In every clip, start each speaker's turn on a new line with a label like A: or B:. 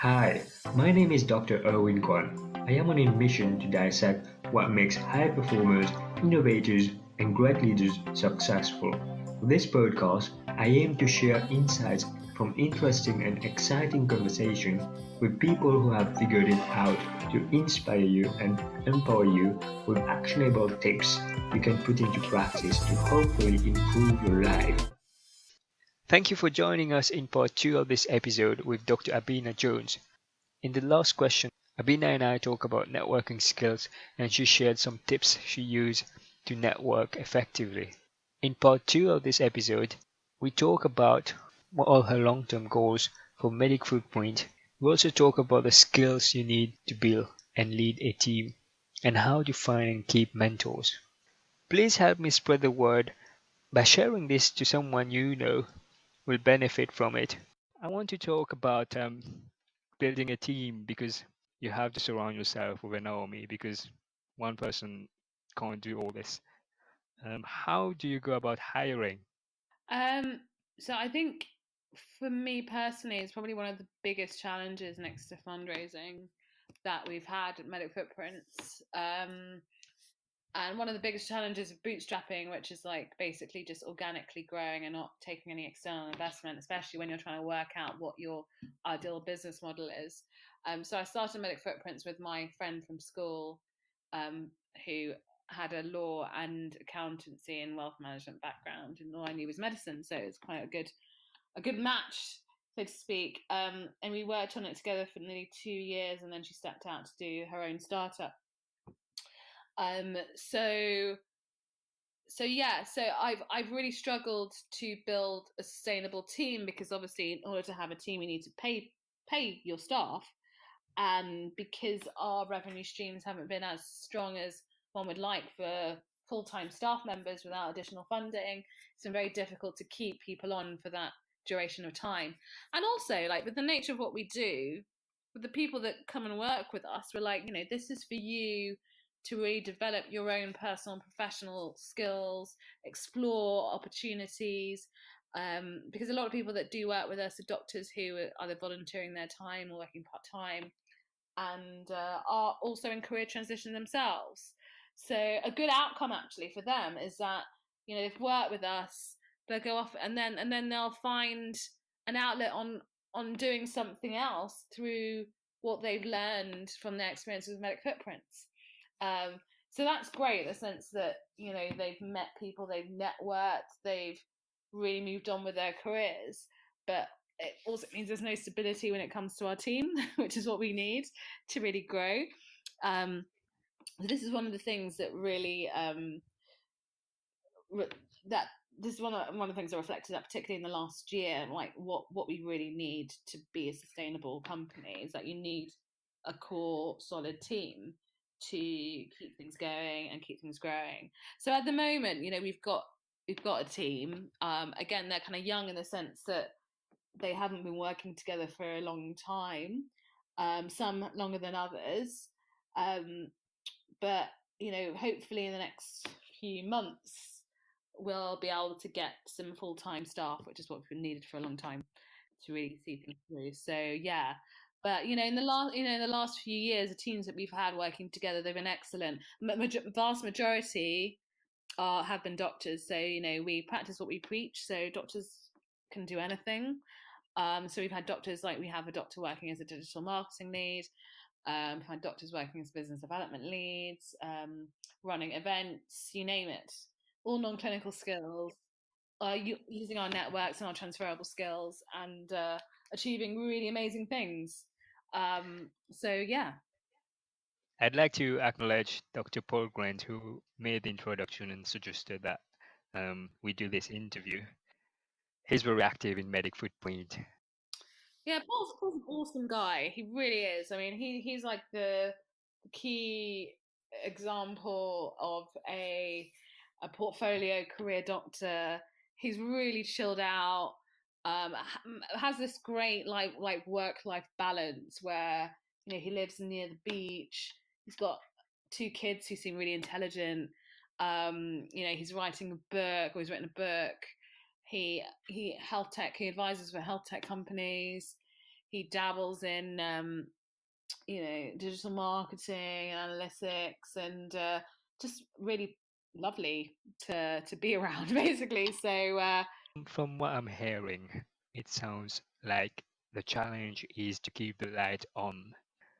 A: Hi, my name is Dr. Erwin Kwun. I am on a mission to dissect what makes high performers, innovators, and great leaders successful. For this podcast, I aim to share insights from interesting and exciting conversations with people who have figured it out to inspire you and empower you with actionable tips you can put into practice to hopefully improve your life.
B: Thank you for joining us in part 2 of this episode with Dr. Abeyna Jones. In the last question, Abeyna and I talked about networking skills and she shared some tips she used to network effectively. In part 2 of this episode, we talk about what all her long-term goals for Medic Footprint. We also talk about the skills you need to build and lead a team and how to find and keep mentors. Please help me spread the word by sharing this to someone you know will benefit from it. I want to talk about building a team because you have to surround yourself with an army because one person can't do all this. How do you go about hiring?
C: Um, so I think for me personally, it's probably one of the biggest challenges next to fundraising that we've had at Medic Footprints. And one of the biggest challenges of bootstrapping, which is like basically just organically growing and not taking any external investment, especially when you're trying to work out what your ideal business model is. So I started Medic Footprints with my friend from school, who had a law and accountancy and wealth management background, and all I knew was medicine, so it's quite a good match, so to speak. And we worked on it together for nearly 2 years, and then she stepped out to do her own startup. Um, so so I've really struggled to build a sustainable team because obviously in order to have a team you need to pay your staff, and because our revenue streams haven't been as strong as one would like for full-time staff members without additional funding, it's been very difficult to keep people on for that duration of time. And also, like, with the nature of what we do, with the people that come and work with us, we're like, this is for you to really develop your own personal and professional skills, explore opportunities. Because a lot of people that do work with us are doctors who are either volunteering their time or working part time, and are also in career transition themselves. So a good outcome actually for them is that they've worked with us, they'll go off and then they'll find an outlet on doing something else through what they've learned from their experience with Medic Footprints. So that's great in the sense that they've met people, they've networked, they've really moved on with their careers, but it also means there's no stability when it comes to our team, which is what we need to really grow. Um, so this is one of the things that really that this is one of the things I reflected that particularly in the last year, like what we really need to be a sustainable company is that you need a core solid team to keep things going and keep things growing. So at the moment, we've got a team. Again, they're kind of young in the sense that they haven't been working together for a long time, some longer than others. Um, but hopefully in the next few months, we'll be able to get some full-time staff, which is what we've needed for a long time to really see things through. So yeah. But in the last few years, the teams that we've had working together, they've been excellent. Vast majority have been doctors. So we practice what we preach. So doctors can do anything. So we've had doctors, like we have a doctor working as a digital marketing lead. We've had doctors working as business development leads, running events, you name it. All non-clinical skills, using our networks and our transferable skills, and achieving really amazing things. So yeah.
B: I'd like to acknowledge Dr. Paul Grant, who made the introduction and suggested that we do this interview. He's very active in Medic Footprint.
C: Yeah, Paul's an awesome guy. He really is. I mean, he's like the key example of a portfolio career doctor. He's really chilled out. Has this great like work life balance where he lives near the beach. He's got two kids who seem really intelligent. He's writing a book, or he's written a book. He advises for health tech companies. he dabbles in digital marketing, analytics, and just really lovely to be around, basically. So
B: From what I'm hearing, it sounds like the challenge is to keep the light on.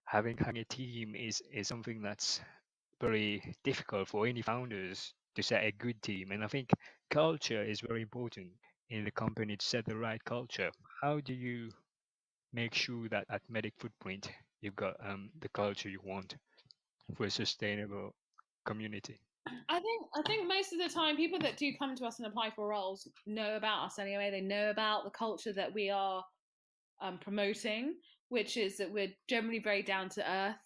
B: Having a team is something that's very difficult for any founders to set a good team. And I think culture is very important in the company to set the right culture. How do you make sure that at Medic Footprint you've got the culture you want for a sustainable community?
C: I think most of the time people that do come to us and apply for roles know about us anyway. They know about the culture that we are promoting, which is that we're generally very down to earth.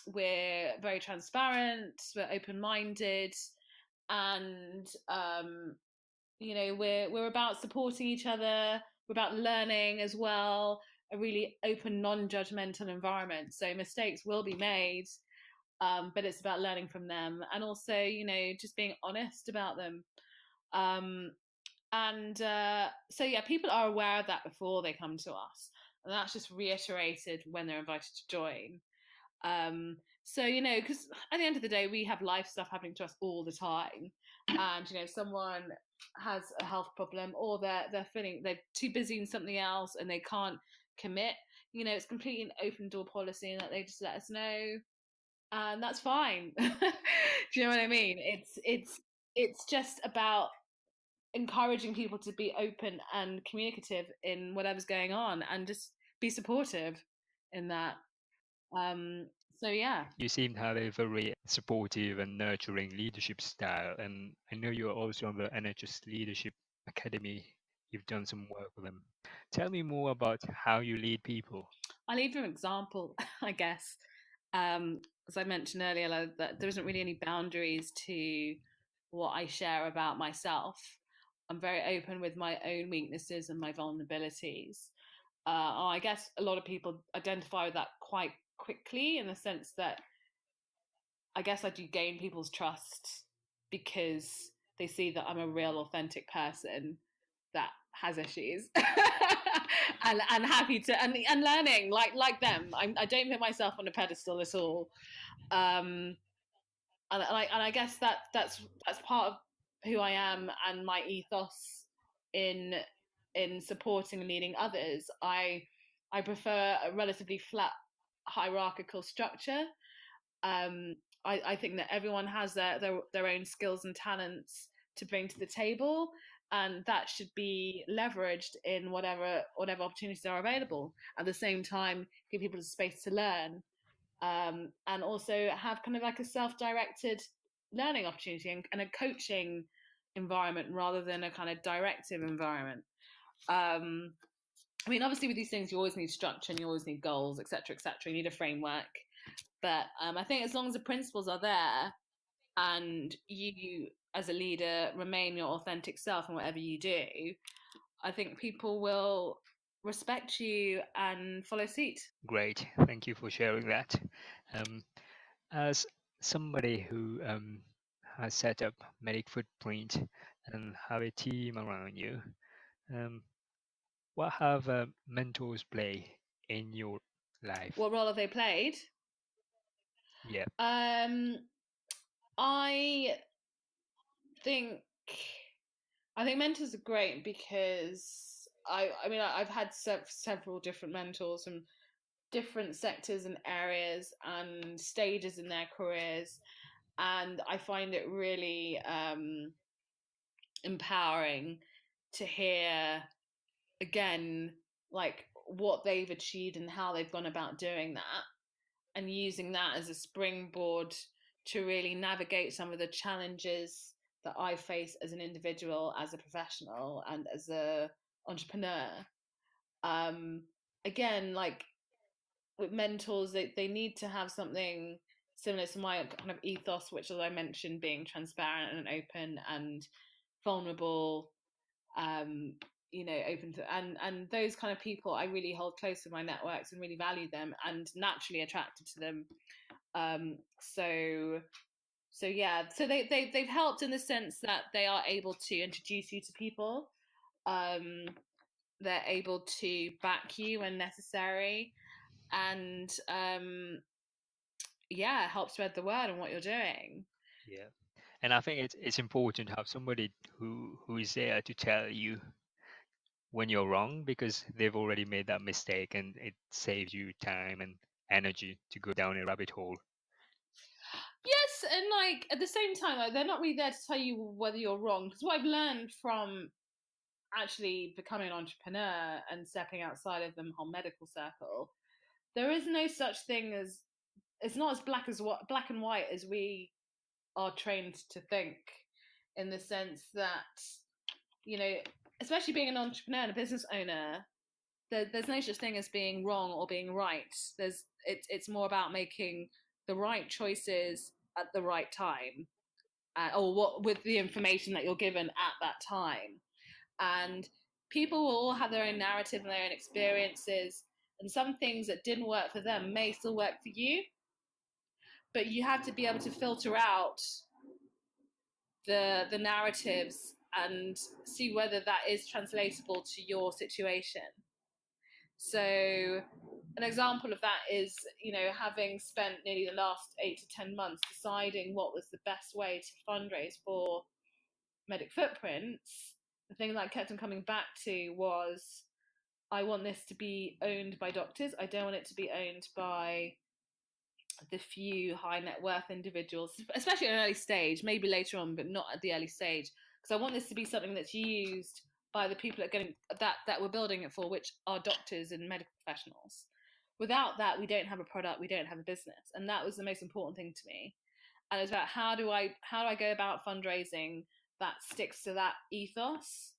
C: We're very transparent. We're open-minded, and we're about supporting each other. We're about learning as well. A really open, non-judgmental environment. So mistakes will be made, but it's about learning from them, and also just being honest about them. So yeah, people are aware of that before they come to us, and that's just reiterated when they're invited to join. So because at the end of the day, we have life stuff happening to us all the time, and if someone has a health problem, or they're feeling they're too busy in something else and they can't commit, it's completely an open door policy, and that they just let us know, and that's fine. Do you know what I mean? It's just about encouraging people to be open and communicative in whatever's going on, and just be supportive in that. So yeah.
B: You seem to have a very supportive and nurturing leadership style, and I know you're also on the NHS Leadership Academy. You've done some work with them. Tell me more about how you lead people.
C: I lead from example, I guess. As I mentioned earlier, like, that there isn't really any boundaries to what I share about myself. I'm very open with my own weaknesses and my vulnerabilities. I guess a lot of people identify with that quite quickly, in the sense that I guess I do gain people's trust because they see that I'm a real, authentic person that has issues, and happy to and learning like them. I don't put myself on a pedestal at all, and I guess that's part of who I am and my ethos in supporting and leading others. I prefer a relatively flat hierarchical structure. I think that everyone has their own skills and talents to bring to the table, and that should be leveraged in whatever opportunities are available. At the same time, give people the space to learn, and also have kind of like a self-directed learning opportunity, and a coaching environment rather than a kind of directive environment. I mean, obviously with these things, you always need structure and you always need goals, etc., etc. You need a framework. But I think as long as the principles are there, and you as a leader remain your authentic self in whatever you do, I think people will respect you and follow suit.
B: Great, thank you for sharing that. As somebody who has set up Medic Footprint and have a team around you, what have mentors play in your life?
C: What role have they played?
B: Yeah.
C: I think mentors are great, because I've had several different mentors from different sectors and areas and stages in their careers, and I find it really empowering to hear again, like, what they've achieved and how they've gone about doing that, and using that as a springboard to really navigate some of the challenges that I face as an individual, as a professional, and as a entrepreneur. Again, like with mentors, they need to have something similar to my kind of ethos, which, as I mentioned, being transparent and open and vulnerable, open to, and those kind of people I really hold close to my networks and really value them and naturally attracted to them. So yeah, so they've helped in the sense that they are able to introduce you to people, they're able to back you when necessary, and help spread the word on what you're doing.
B: Yeah, and I think it's important to have somebody who is there to tell you when you're wrong, because they've already made that mistake, and it saves you time and energy to go down a rabbit hole.
C: Yes, and like at the same time, like, they're not really there to tell you whether you're wrong. Because what I've learned from actually becoming an entrepreneur and stepping outside of the whole medical circle, there is no such thing as, it's not as black and white as we are trained to think, in the sense that, especially being an entrepreneur and a business owner, there's no such thing as being wrong or being right. It's more about making the right choices at the right time, or what with the information that you're given at that time. And people will all have their own narrative and their own experiences, and some things that didn't work for them may still work for you, but you have to be able to filter out the narratives and see whether that is translatable to your situation. So an example of that is, having spent nearly the last 8 to 10 months deciding what was the best way to fundraise for Medic Footprints, the thing that I kept on coming back to was, I want this to be owned by doctors. I don't want it to be owned by the few high net worth individuals, especially at an early stage, maybe later on, but not at the early stage. Because I want this to be something that's used by the people that we're building it for, which are doctors and medical professionals. Without that, we don't have a product, we don't have a business. And that was the most important thing to me. And it was about how do I go about fundraising that sticks to that ethos.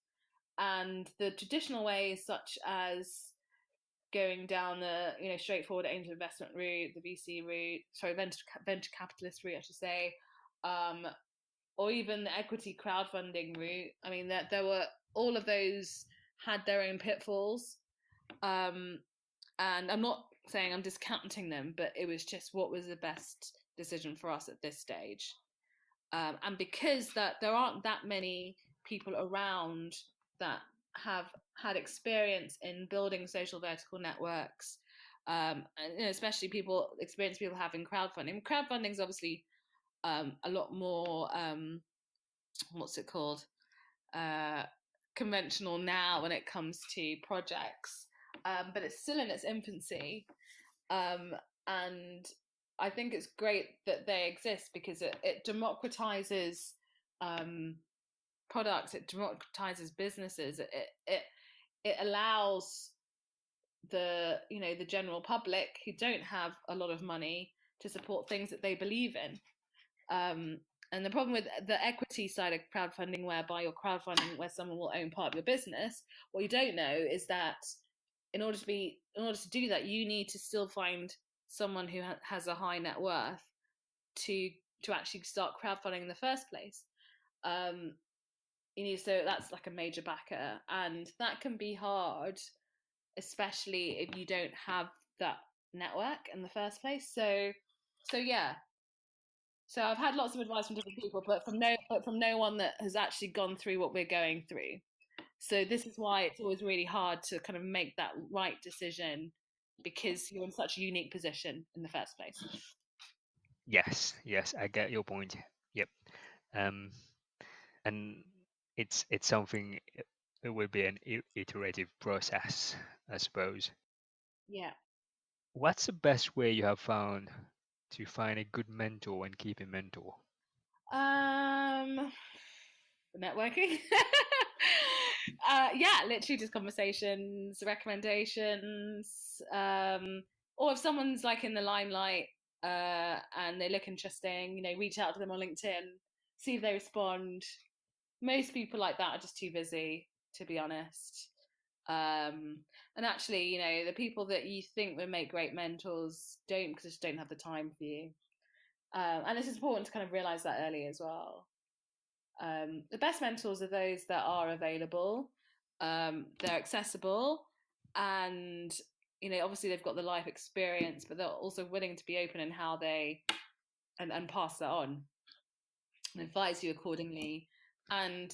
C: And the traditional ways, such as going down the straightforward angel investment route, the VC route, sorry, venture capitalist route, I should say, or even the equity crowdfunding route. I mean, there were, all of those had their own pitfalls, and I'm not saying I'm discounting them, but it was just what was the best decision for us at this stage. And because that there aren't that many people around that have had experience in building social vertical networks, and especially experienced people having crowdfunding. Crowdfunding is obviously a lot more what's it called, conventional now when it comes to projects, but it's still in its infancy, and I think it's great that they exist because it democratizes products, it democratizes businesses, it allows the general public who don't have a lot of money to support things that they believe in. And the problem with the equity side of crowdfunding, whereby you're crowdfunding where someone will own part of your business, what you don't know is that in order to do that, you need to still find someone who has a high net worth to actually start crowdfunding in the first place. So that's like a major backer, and that can be hard, especially if you don't have that network in the first place. So yeah. So I've had lots of advice from different people, but from no one that has actually gone through what we're going through. So this is why it's always really hard to kind of make that right decision, because you're in such a unique position in the first place.
B: Yes, I get your point. Yep. And it's something, it will be an iterative process, I suppose.
C: Yeah.
B: What's the best way you have found to find a good mentor and keep a mentor?
C: Networking. Literally just conversations, recommendations, or if someone's like in the limelight and they look interesting, reach out to them on LinkedIn, see if they respond. Most people like that are just too busy, to be honest. And actually, the people that you think would make great mentors don't, because they just don't have the time for you. And it's important to kind of realize that early as well. The best mentors are those that are available, they're accessible, and obviously they've got the life experience, but they're also willing to be open in how they and pass that on and advise you accordingly, and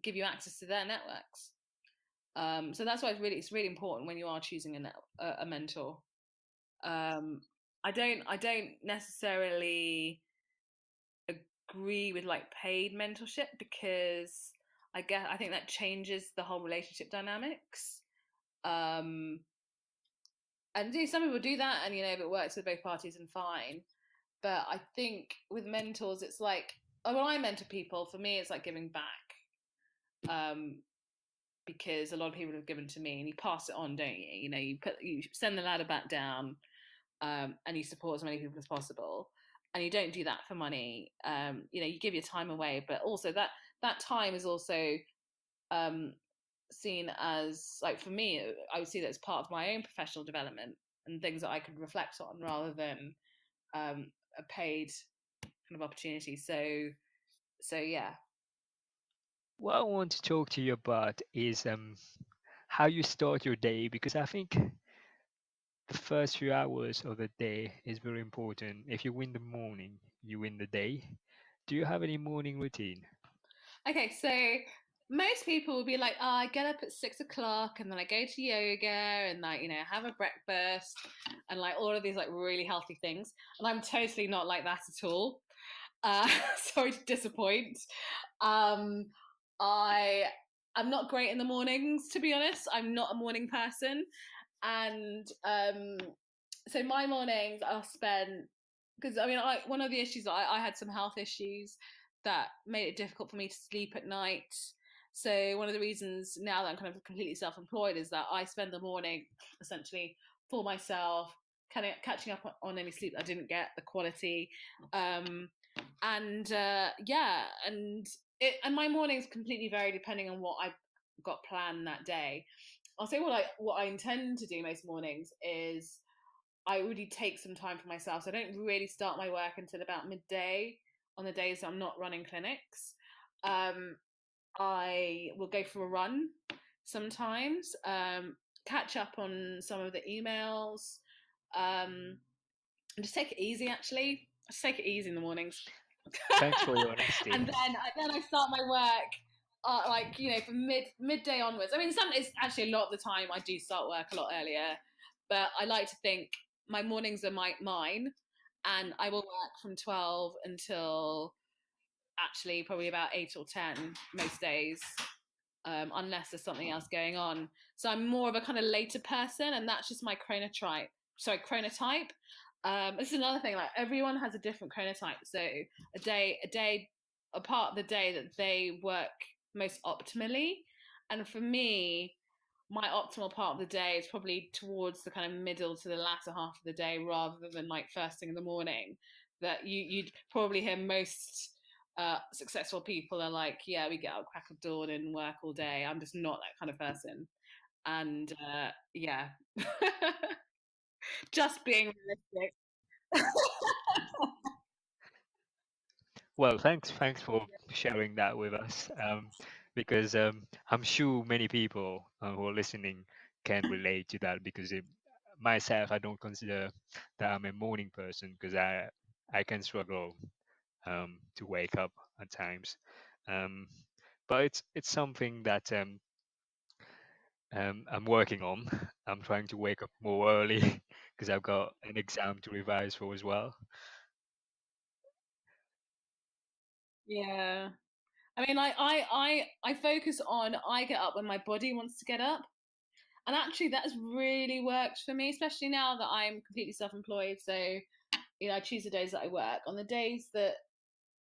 C: give you access to their networks. So that's why it's really important when you are choosing a mentor. I don't necessarily agree with like paid mentorship, because I think that changes the whole relationship dynamics. And some people do that, and if it works with both parties, and fine. But I think with mentors, it's like, when I mentor people, for me, it's like giving back. Because a lot of people have given to me, and you pass it on, don't you? You send the ladder back down, and you support as many people as possible. And you don't do that for money. You give your time away, but also that time is also seen as, like, for me, I would see that as part of my own professional development and things that I could reflect on, rather than a paid kind of opportunity. So yeah.
B: What I want to talk to you about is how you start your day, because I think the first few hours of the day is very important. If you win the morning, you win the day. Do you have any morning routine?
C: Okay, so most people will be like, oh, I get up at 6 o'clock, and then I go to yoga, and like, have a breakfast, and like all of these like really healthy things. And I'm totally not like that at all. Sorry to disappoint. Um, I'm not great in the mornings, to be honest. I'm not a morning person. And so my mornings are spent, because one of the issues, I had some health issues that made it difficult for me to sleep at night. So one of the reasons now that I'm kind of completely self-employed is that I spend the morning essentially for myself, kind of catching up on any sleep I didn't get, the quality, and and my mornings completely vary depending on what I've got planned that day. I'll say what I intend to do most mornings is I already take some time for myself. So I don't really start my work until about midday on the days I'm not running clinics. I will go for a run sometimes, catch up on some of the emails, and just take it easy. Actually, just take it easy in the mornings.
B: Thanks for your honesty.
C: And then I start my work, from midday onwards. It's actually a lot of the time I do start work a lot earlier, but I like to think my mornings are mine, and I will work from 12 until actually probably about 8 or 10 most days, unless there's something else going on. So I'm more of a kind of later person, and that's just my chronotype. This is another thing. Like, everyone has a different chronotype. So a part of the day that they work most optimally, and for me, my optimal part of the day is probably towards the kind of middle to the latter half of the day, rather than like first thing in the morning. That you'd probably hear most successful people are like, yeah, we get out crack of dawn and work all day. I'm just not that kind of person. And yeah, just being realistic.
B: Well, thanks for sharing that with us, because I'm sure many people who are listening can relate to that, because myself, I don't consider that I'm a morning person, because I can struggle to wake up at times, um, but it's something that I'm working on. I'm trying to wake up more early because I've got an exam to revise for as well.
C: Yeah. I focus on, I get up when my body wants to get up. And actually that has really worked for me, especially now that I'm completely self-employed. So, I choose the days that I work. On the days that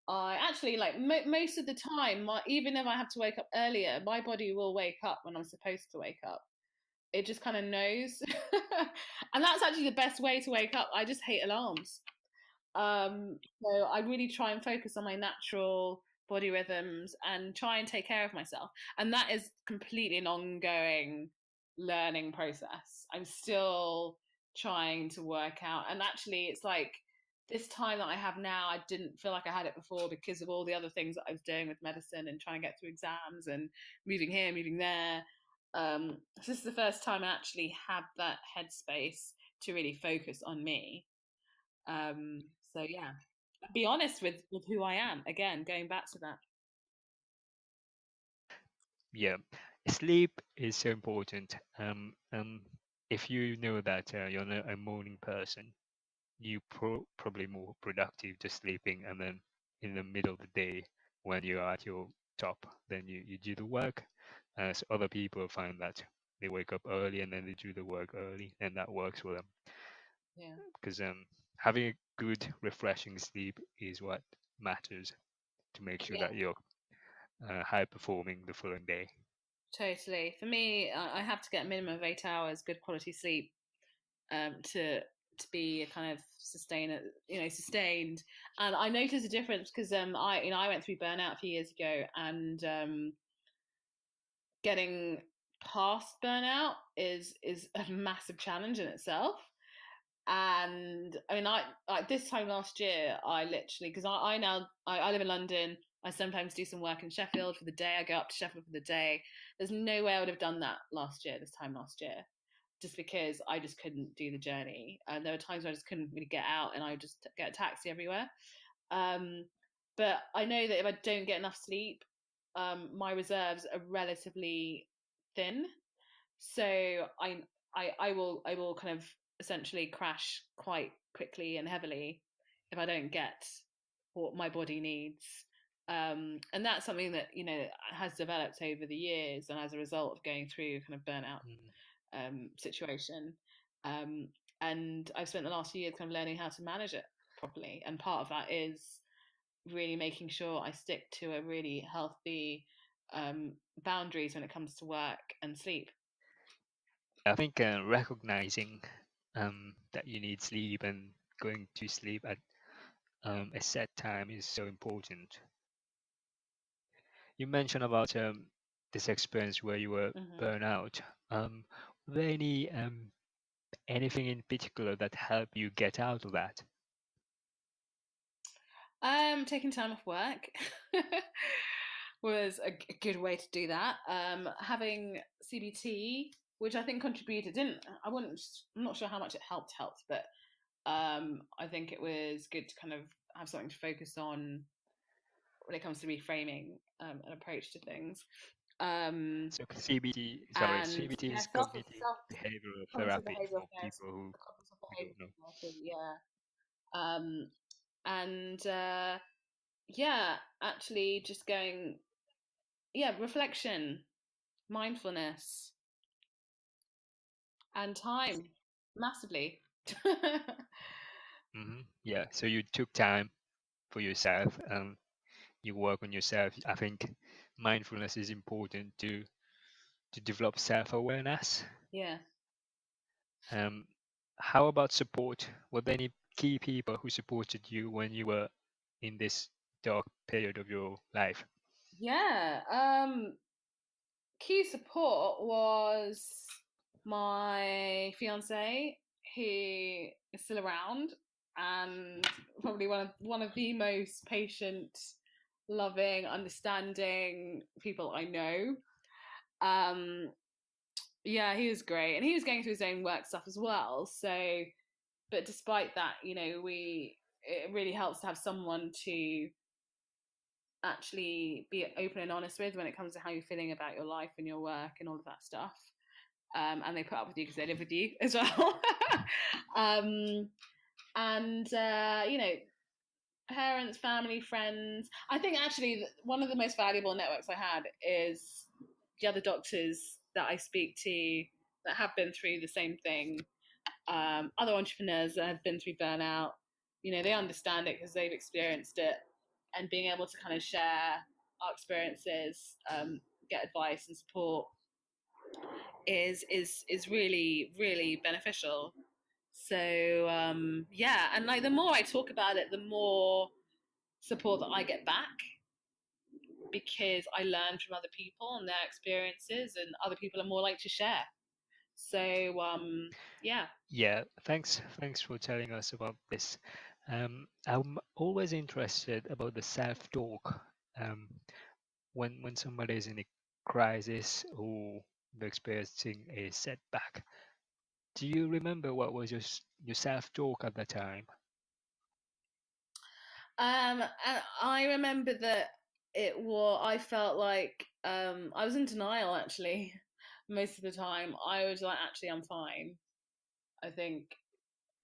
C: I actually like, most of the time, even if I have to wake up earlier, my body will wake up when I'm supposed to wake up. It just kind of knows. And that's actually the best way to wake up. I just hate alarms. So I really try and focus on my natural body rhythms and try and take care of myself. And that is completely an ongoing learning process. I'm still trying to work out. And actually, it's like this time that I have now, I didn't feel like I had it before, because of all the other things that I was doing with medicine and trying to get through exams and moving here, moving there. This is the first time I actually have that headspace to really focus on me. So yeah, be honest with who I am. Again, going back to that.
B: Yeah, Sleep is so important. If you know that you're not a morning person, you probably more productive just sleeping, and then in the middle of the day when you're at your top, then you do the work. As other people find that they wake up early and then they do the work early, and that works for them.
C: Yeah.
B: Because having a good, refreshing sleep is what matters to make sure
C: Yeah,
B: that you're high performing the following day.
C: totally. For me, I have to get a minimum of 8 hours good quality sleep to be a kind of sustained. And I noticed a difference because I went through burnout a few years ago, and getting past burnout is a massive challenge in itself. And I mean, I this time last year, I literally, because I live in London. I sometimes do some work in Sheffield for the day. I go up to Sheffield for the day. There's no way I would have done that this time last year, just because I just couldn't do the journey. And there were times where I just couldn't really get out, and I would just get a taxi everywhere. But I know that if I don't get enough sleep, my reserves are relatively thin. So I will kind of essentially crash quite quickly and heavily if I don't get what my body needs. And that's something that has developed over the years, and as a result of going through kind of burnout situation. Um, and I've spent the last few years kind of learning how to manage it properly. And part of that is really making sure I stick to a really healthy boundaries when it comes to work and sleep.
B: I think recognizing that you need sleep and going to sleep at a set time is so important. You mentioned about this experience where you were burned out. Were there anything in particular that helped you get out of that?
C: Taking time off work was a good way to do that. Having CBT, which I think contributed, didn't I wouldn't I'm not sure how much it helped, but I think it was good to kind of have something to focus on when it comes to reframing an approach to things.
B: So CBT, sorry,
C: And
B: CBT
C: yeah,
B: is cognitive behavioral
C: cognitive
B: therapy
C: behavioral
B: for
C: therapy,
B: people who
C: cognitive
B: don't
C: behavioral
B: know.
C: therapy, yeah. And yeah, actually just going, yeah, reflection, mindfulness, and time massively.
B: Yeah, so you took time for yourself and you work on yourself. I think mindfulness is important to develop self-awareness.
C: Yeah.
B: How about support? Were there any key people who supported you when you were in this dark period of your life?
C: Yeah. Key support was my fiance, who is still around, and probably one of the most patient, loving, understanding people I know. Um, yeah, he was great, and he was going through his own work stuff as well. So, but despite that, it really helps to have someone to actually be open and honest with when it comes to how you're feeling about your life and your work and all of that stuff. And they put up with you because they live with you as well. And parents, family, friends. I think actually one of the most valuable networks I had is the other doctors that I speak to that have been through the same thing. Other entrepreneurs that have been through burnout, they understand it because they've experienced it, and being able to kind of share our experiences, get advice and support is really really beneficial. So yeah, and like the more I talk about it, the more support that I get back, because I learn from other people and their experiences, and other people are more like to share. So yeah.
B: Yeah, thanks for telling us about this. I'm always interested about the self-talk. Um, when somebody is in a crisis or they're experiencing a setback, do you remember what was your self-talk at the time?
C: And I remember that I felt like I was in denial actually most of the time. I was like, actually, I'm fine. I think,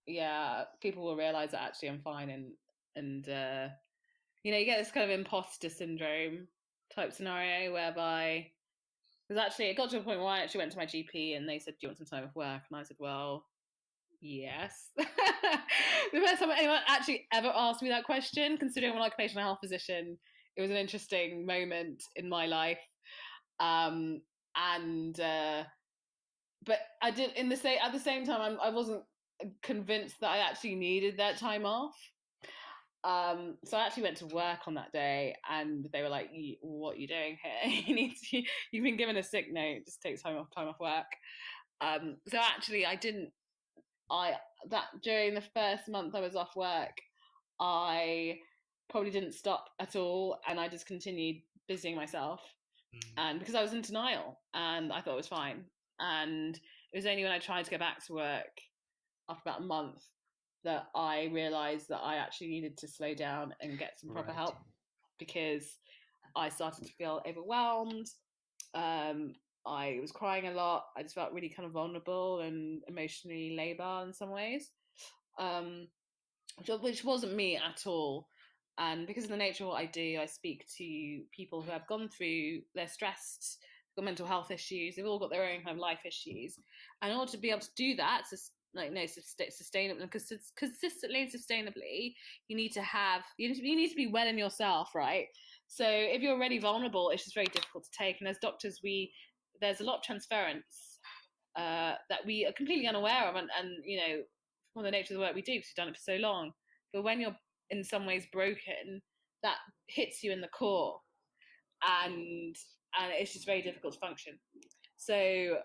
C: yeah, people will realize that actually I'm fine, and you get this kind of imposter syndrome type scenario whereby, because actually it got to a point where I actually went to my GP and they said, "Do you want some time off work?" And I said, "Well, yes." The first time anyone actually ever asked me that question, considering I'm an occupational health physician, it was an interesting moment in my life. Um, and but I did at the same time I wasn't convinced that I actually needed that time off. So I actually went to work on that day, and they were like, "What are you doing here? You've been given a sick note. Just take time off work." So actually, I didn't. That during the first month I was off work, I probably didn't stop at all, and I just continued busying myself. And because I was in denial, and I thought it was fine, and it was only when I tried to go back to work after about a month that I realized that I actually needed to slow down and get some proper help, because I started to feel overwhelmed. I was crying a lot. I just felt really kind of vulnerable and emotionally labile in some ways, which wasn't me at all. And because of the nature of what I do, I speak to people who have gone through, they're stressed, got mental health issues, they've all got their own kind of life issues. And in order to be able to do that, sustainably and consistently and sustainably, you need to be well in yourself, right? So if you're already vulnerable, it's just very difficult to take. And as doctors, there's a lot of transference that we are completely unaware of, and from the nature of the work we do, because we've done it for so long. But when you're in some ways broken, that hits you in the core, and it's just very difficult to function. So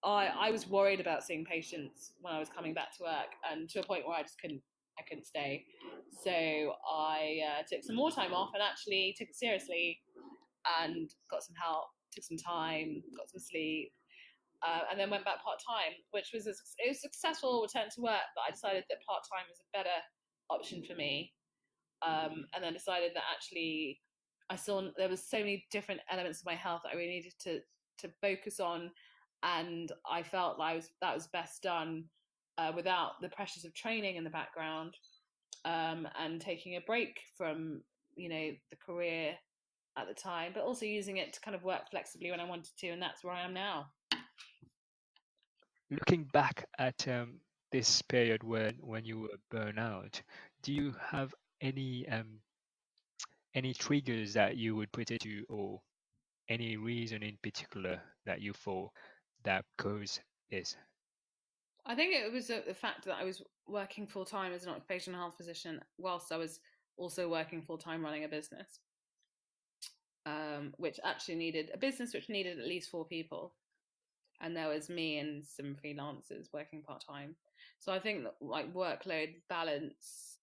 C: I was worried about seeing patients when I was coming back to work, and to a point where I couldn't stay. So I took some more time off and actually took it seriously, and got some help, took some time, got some sleep, and then went back part-time, which was a successful return to work, but I decided that part-time was a better option for me. And then decided that actually I saw there was so many different elements of my health that I really needed to focus on, and I felt like that was best done without the pressures of training in the background, and taking a break from the career at the time, but also using it to kind of work flexibly when I wanted to, and that's where I am now.
B: Looking back at this period when you were burnout, do you have any triggers that you would put it to, or any reason in particular that you thought that cause is?
C: I think it was the fact that I was working full time as an occupational health physician, whilst I was also working full time running a business, which needed at least 4 people, and there was me and some freelancers working part time. So I think that like workload balance,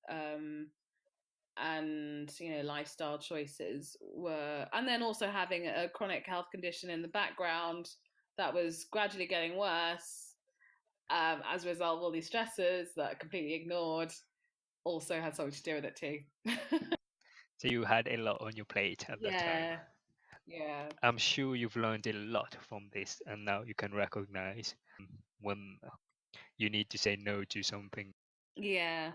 C: and lifestyle choices were, and then also having a chronic health condition in the background that was gradually getting worse, as a result of all these stresses that are completely ignored, also had something to do with it too.
B: So you had a lot on your plate at that time.
C: Yeah.
B: I'm sure you've learned a lot from this, and now you can recognize when you need to say no to something.
C: Yeah,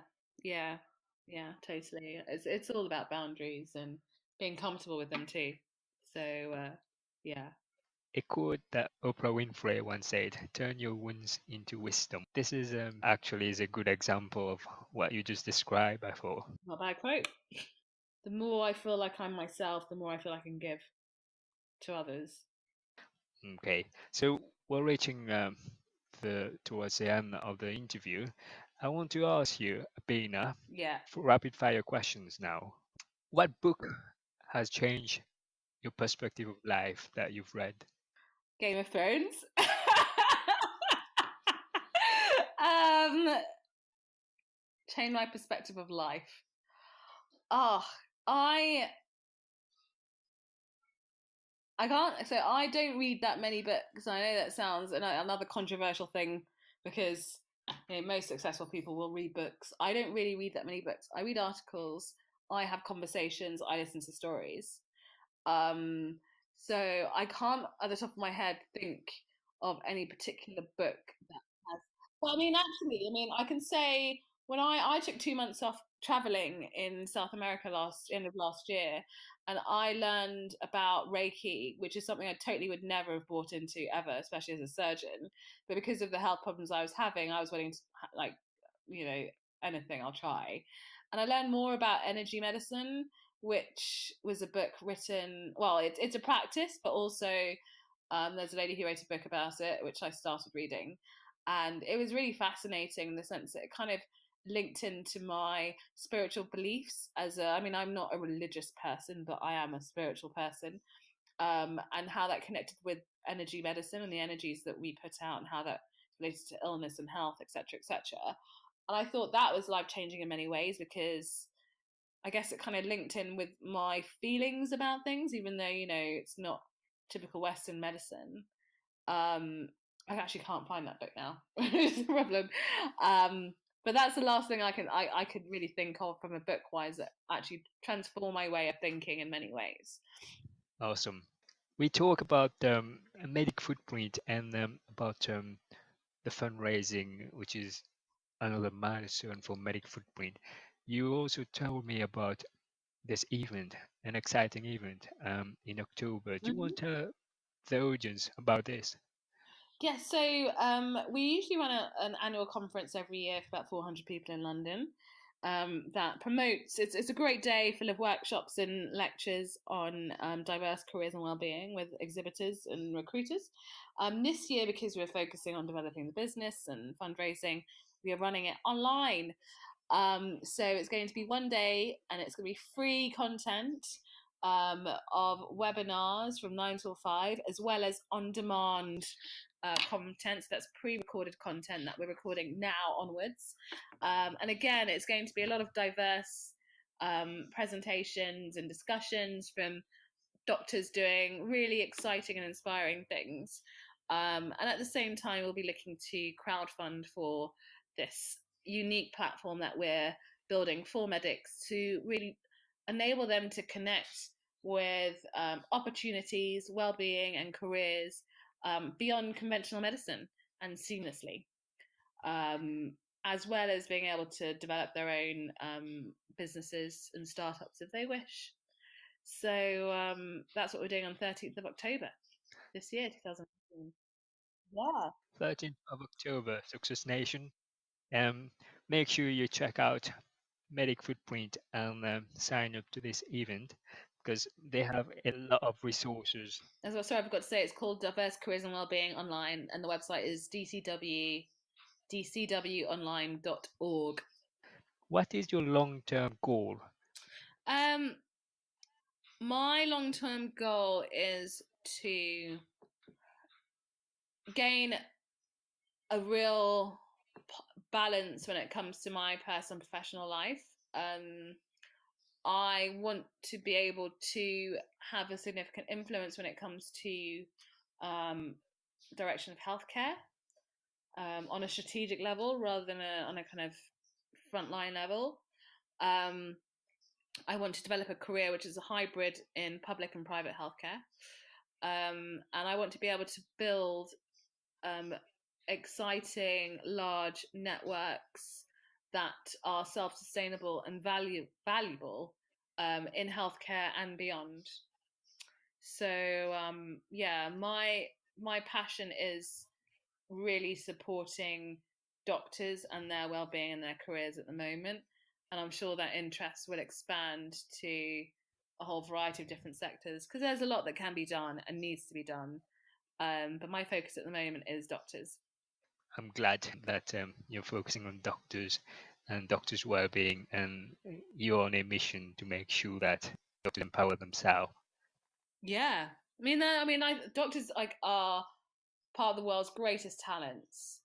C: totally. It's all about boundaries and being comfortable with them too. So yeah.
B: A quote that Oprah Winfrey once said, "Turn your wounds into wisdom." This is actually is a good example of what you just described, I thought.
C: Not a bad quote. The more I feel like I'm myself, the more I feel I can give to others.
B: Okay, so we're reaching towards the end of the interview. I want to ask you, Abeyna, for rapid fire questions now. What book has changed your perspective of life that you've read?
C: Game of Thrones. Change my perspective of life. I can't. So I don't read that many books. I know that sounds another controversial thing, because most successful people will read books. I don't really read that many books. I read articles. I have conversations. I listen to stories. So I can't, at the top of my head, think of any particular book that has. Well, I mean, actually, I can say when I took 2 months off traveling in South America end of last year, and I learned about Reiki, which is something I totally would never have bought into ever, especially as a surgeon. But because of the health problems I was having, I was willing to like, anything I'll try. And I learned more about energy medicine, which was a book written. Well, it's a practice, but also there's a lady who wrote a book about it, which I started reading, and it was really fascinating in the sense that it kind of linked into my spiritual beliefs. I'm not a religious person, but I am a spiritual person, and how that connected with energy medicine and the energies that we put out, and how that related to illness and health, etc., etc. And I thought that was life changing in many ways, because I guess it kind of linked in with my feelings about things, even though, it's not typical Western medicine. I actually can't find that book now. It's a problem. But that's the last thing I could really think of from a book wise that actually transformed my way of thinking in many ways.
B: Awesome. We talk about a medic footprint and about the fundraising, which is another milestone for medic footprint. You also told me about this event, an exciting event in October. Do you want to tell the audience about this?
C: Yeah, so we usually run an annual conference every year for about 400 people in London. That promotes. It's a great day full of workshops and lectures on diverse careers and well-being with exhibitors and recruiters. This year, because we're focusing on developing the business and fundraising, we are running it online. So it's going to be one day, and it's going to be free content of webinars from 9 till 5, as well as on-demand content. So that's pre-recorded content that we're recording now onwards. And again, it's going to be a lot of diverse presentations and discussions from doctors doing really exciting and inspiring things. And at the same time, we'll be looking to crowdfund for this unique platform that we're building for medics to really enable them to connect with opportunities, well-being, and careers beyond conventional medicine and seamlessly, as well as being able to develop their own businesses and startups if they wish. So that's what we're doing on 13th of October this year, 2019. Yeah.
B: 13th of October, Success Nation. Make sure you check out Medic Footprint and sign up to this event, because they have a lot of resources.
C: As well, sorry, I forgot to say, it's called Diverse Careers and Wellbeing Online, and the website is DCWonline.org.
B: What is your long-term goal?
C: My long-term goal is to gain a real balance when it comes to my personal and professional life. I want to be able to have a significant influence when it comes to direction of healthcare on a strategic level rather than on a kind of frontline level. I want to develop a career which is a hybrid in public and private healthcare. And I want to be able to build exciting, large networks that are self-sustainable and valuable in healthcare and beyond. So my passion is really supporting doctors and their well-being and their careers at the moment, and I'm sure that interest will expand to a whole variety of different sectors, because there's a lot that can be done and needs to be done. But my focus at the moment is doctors.
B: I'm glad that you're focusing on doctors and doctors' well-being, and you're on a mission to make sure that doctors empower themselves.
C: Yeah, doctors are part of the world's greatest talents,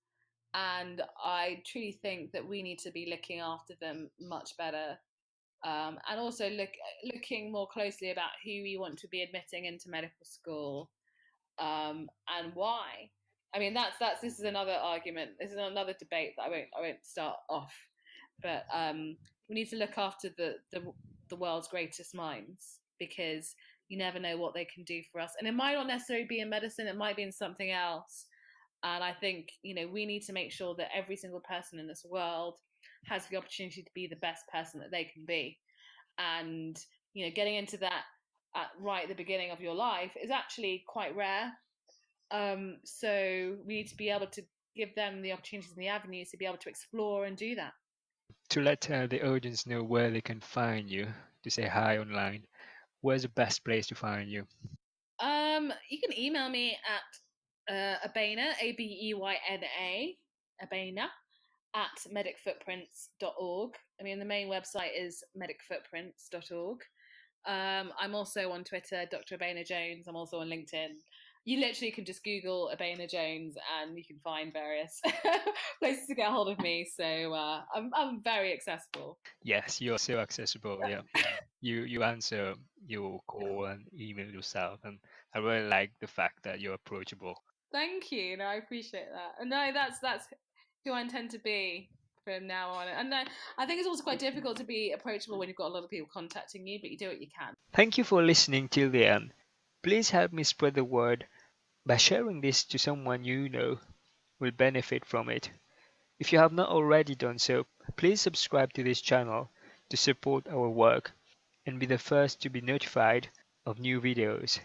C: and I truly think that we need to be looking after them much better, and also looking more closely about who we want to be admitting into medical school, and why. This is another argument. This is another debate that I won't start off. But we need to look after the world's greatest minds, because You never know what they can do for us. And it might not necessarily be in medicine, it might be in something else. And I think, we need to make sure that every single person in this world has the opportunity to be the best person that they can be. And, getting into that right at the beginning of your life is actually quite rare. So we need to be able to give them the opportunities and the avenues to be able to explore and do that.
B: To let the audience know where they can find you, to say hi online, where's the best place to find you?
C: You can email me at Abeyna, Abeyna, Abeyna, at medicfootprints.org. I mean, the main website is medicfootprints.org. I'm also on Twitter, Dr Abeyna Jones. I'm also on LinkedIn. You literally can just Google Abeyna Jones and you can find various places to get a hold of me. So I'm very accessible.
B: Yes, you're so accessible. Yeah, you answer your call and email yourself, and I really like the fact that you're approachable.
C: Thank you. No, I appreciate that. And no, that's who I intend to be from now on. And I think it's also quite difficult to be approachable when you've got a lot of people contacting you, but you do what you can.
B: Thank you for listening till the end. Please help me spread the word by sharing this to someone you know will benefit from it. If you have not already done so, please subscribe to this channel to support our work and be the first to be notified of new videos.